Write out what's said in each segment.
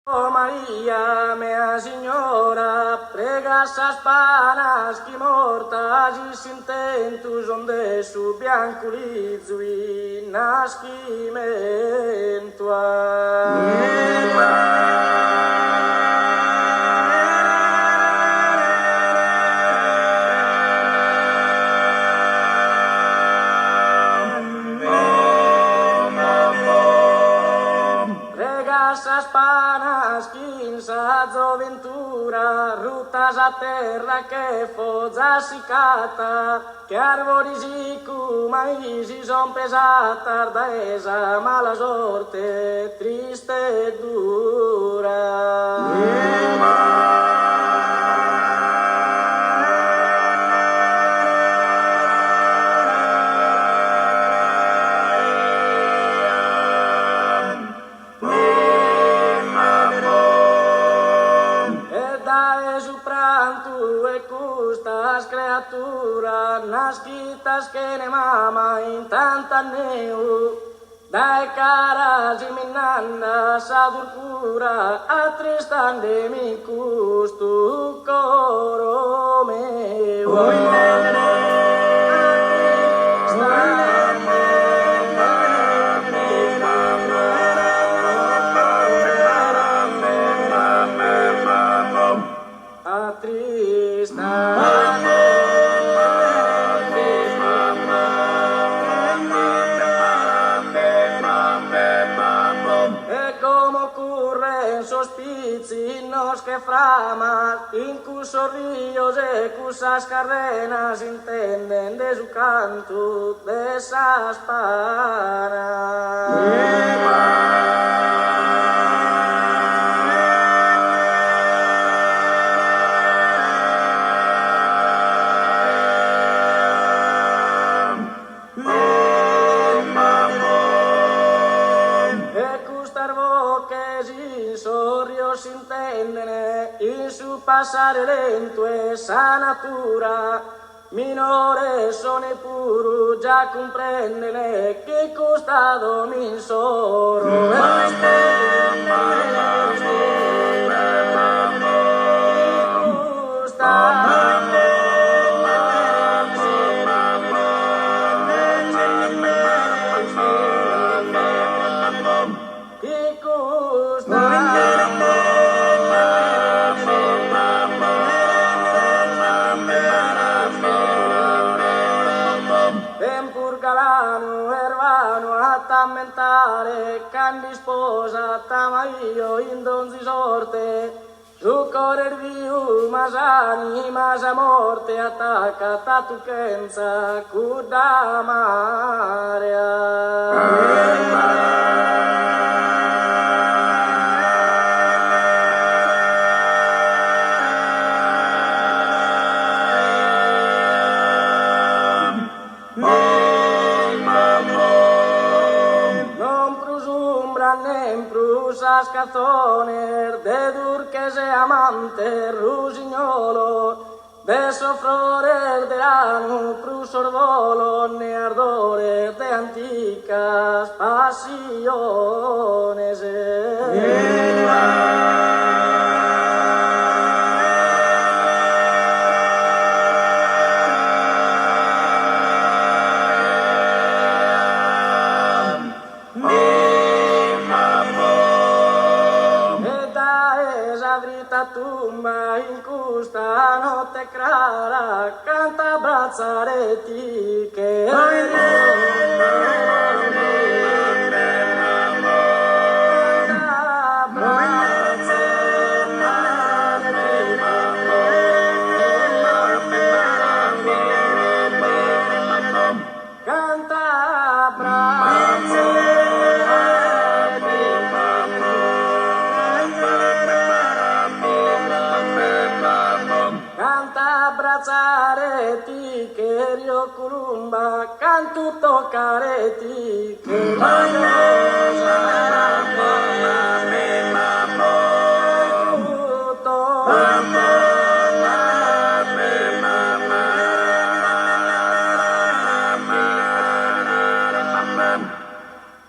Oh Maria, mea signora, prega as panas que mortas e sintentus onde su bianculizui nascimentua. As panas quinza ventura, rutas a terra che fozza si cata, che arbori si cumai si son pesata, da esa mala sorte, triste e dura. Creatura nascitas che ne mama in tanta neu, dai caras e minanda sa durcura attristande mi custu coro meu. Que framas, in cus sorrios e cusas carrenas intenden de su canto de esas panas. In su passare lento esa natura minore sono puro già comprendere che costado mi soro candi sposa tamaio in donzi sorte su correr viu masani masa morte attacca tatuchenza cuda marea. Cascazoner de durques e amante rusignolo de sofrorer de anu crusor volo ne ardores de anticas pasiones tumba in questa notte clara canta abbracciareti che cantu tocareti che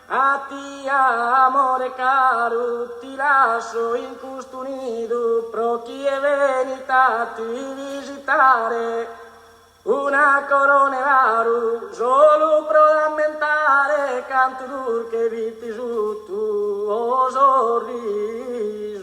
a ti amore caro ti la passo in questo nido, pro chi è venuto a ti visitare, una corona raro, solo pro lamentare, canto dur che viti su tuo sorriso.